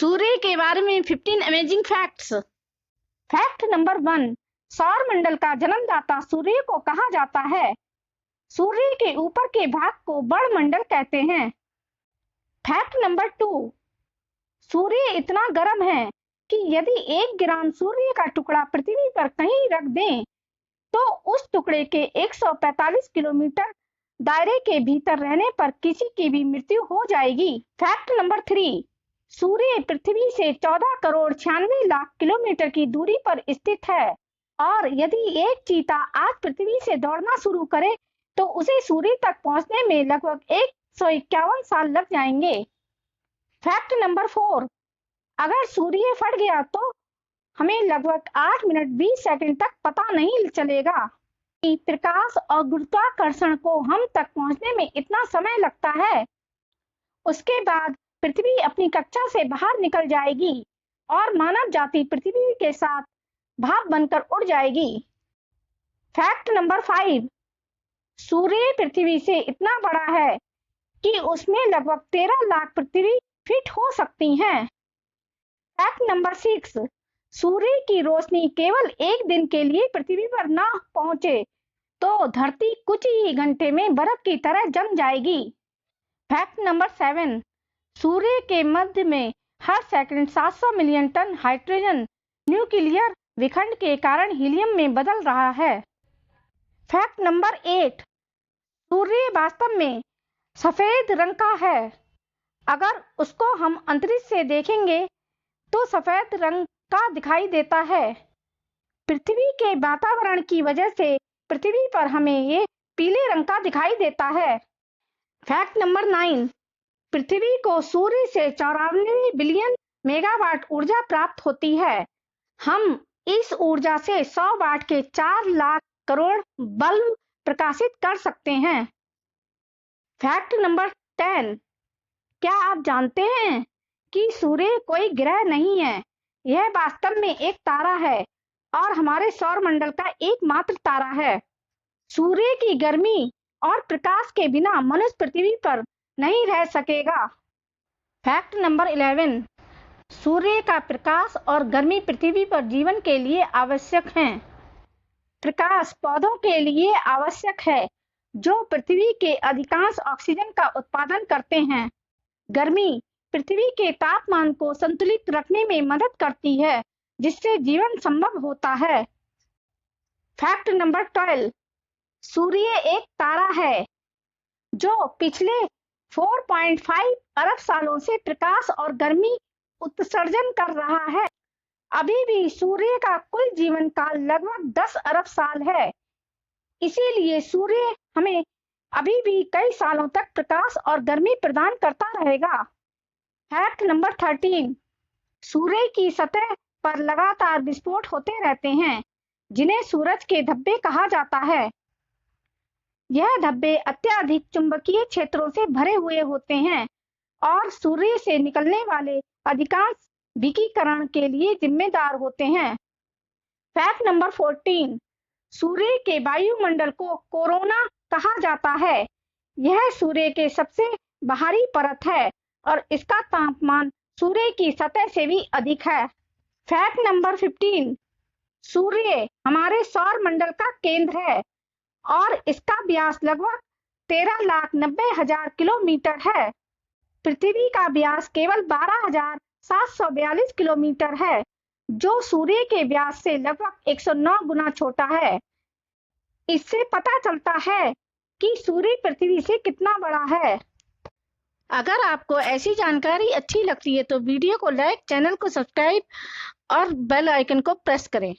सूर्य के बारे में 15 अमेजिंग फैक्ट्स। फैक्ट नंबर 1, सौर मंडल का जन्मदाता सूर्य को कहा जाता है। सूर्य के ऊपर के भाग को बड़ मंडल कहते हैं। फैक्ट नंबर 2, सूर्य इतना गर्म है कि यदि 1 ग्राम सूर्य का टुकड़ा पृथ्वी पर कहीं रख दें तो उस टुकड़े के 145 किलोमीटर दायरे के भीतर रहने पर किसी की भी मृत्यु हो जाएगी। फैक्ट नंबर 3, सूर्य पृथ्वी से 14 करोड़ 96 लाख किलोमीटर की दूरी पर स्थित है और यदि एक चीता आज पृथ्वी से दौड़ना शुरू करे तो उसे सूर्य तक पहुंचने में लगभग 151 साल लग जाएंगे। फैक्ट नंबर 4, अगर सूर्य फट गया तो हमें लगभग 8 मिनट 20 सेकंड तक पता नहीं चलेगा कि प्रकाश और गुरुत्वाकर्षण को हम तक पहुंचने में इतना समय लगता है। उसके बाद पृथ्वी अपनी कक्षा से बाहर निकल जाएगी और मानव जाति पृथ्वी के साथ भाप बनकर उड़ जाएगी। फैक्ट नंबर 5, सूर्य पृथ्वी से इतना बड़ा है कि उसमें लगभग 13 लाख पृथ्वी फीट हो सकती हैं। फैक्ट नंबर 6, सूर्य की रोशनी केवल एक दिन के लिए पृथ्वी पर न पहुंचे तो धरती कुछ ही घंटे में बर्फ की तरह जम जाएगी। फैक्ट नंबर 7, सूर्य के मध्य में हर second 700 million ton hydrogen nuclear विखंड के कारण हीलियम में बदल रहा है। फैक्ट नंबर 8, सूर्य वास्तव में सफेद रंग का है। अगर उसको हम अंतरिक्ष से देखेंगे तो सफेद रंग का दिखाई देता है। पृथ्वी के वातावरण की वजह से पृथ्वी पर हमें ये पीले रंग का दिखाई देता है। फैक्ट नंबर 9, पृथ्वी को सूर्य से 94 बिलियन मेगावाट ऊर्जा प्राप्त होती है। हम इस ऊर्जा से 100 वाट के 4 लाख करोड़ बल्ब प्रकाशित कर सकते हैं। फैक्ट नंबर 10, क्या आप जानते हैं कि सूर्य कोई ग्रह नहीं है, यह वास्तव में एक तारा है और हमारे सौर मंडल का एकमात्र तारा है। सूर्य की गर्मी और प्रकाश के बिना मनुष्य पृथ्वी पर नहीं रह सकेगा। फैक्ट नंबर 11, सूर्य का प्रकाश और गर्मी पृथ्वी पर जीवन के लिए आवश्यक हैं। प्रकाश पौधों के लिए आवश्यक है जो पृथ्वी के अधिकांश ऑक्सीजन का उत्पादन करते हैं। गर्मी पृथ्वी के तापमान को संतुलित रखने में मदद करती है जिससे जीवन संभव होता है। फैक्ट नंबर 12, सूर्य एक तारा है जो पिछले 4.5 अरब सालों से प्रकाश और गर्मी उत्सर्जन कर रहा है। अभी भी सूर्य का कुल जीवन काल लगभग 10 अरब साल है, इसीलिए सूर्य हमें अभी भी कई सालों तक प्रकाश और गर्मी प्रदान करता रहेगा। फैक्ट नंबर 13, सूर्य की सतह पर लगातार विस्फोट होते रहते हैं जिन्हें सूरज के धब्बे कहा जाता है। यह धब्बे अत्यधिक चुंबकीय क्षेत्रों से भरे हुए होते हैं और सूर्य से निकलने वाले अधिकांश विकिरण के लिए जिम्मेदार होते हैं। फैक्ट नंबर 14, सूर्य के वायुमंडल को कोरोना कहा जाता है। यह सूर्य के सबसे बाहरी परत है और इसका तापमान सूर्य की सतह से भी अधिक है। फैक्ट नंबर 15, सूर्य हमारे सौर मंडल का केंद्र है और इसका व्यास लगभग 13,90,000 किलोमीटर है। पृथ्वी का व्यास केवल 12,742 किलोमीटर है जो सूर्य के व्यास से लगभग 109 गुना छोटा है। इससे पता चलता है कि सूर्य पृथ्वी से कितना बड़ा है। अगर आपको ऐसी जानकारी अच्छी लगती है तो वीडियो को लाइक, चैनल को सब्सक्राइब और बेल आइकन को प्रेस करें।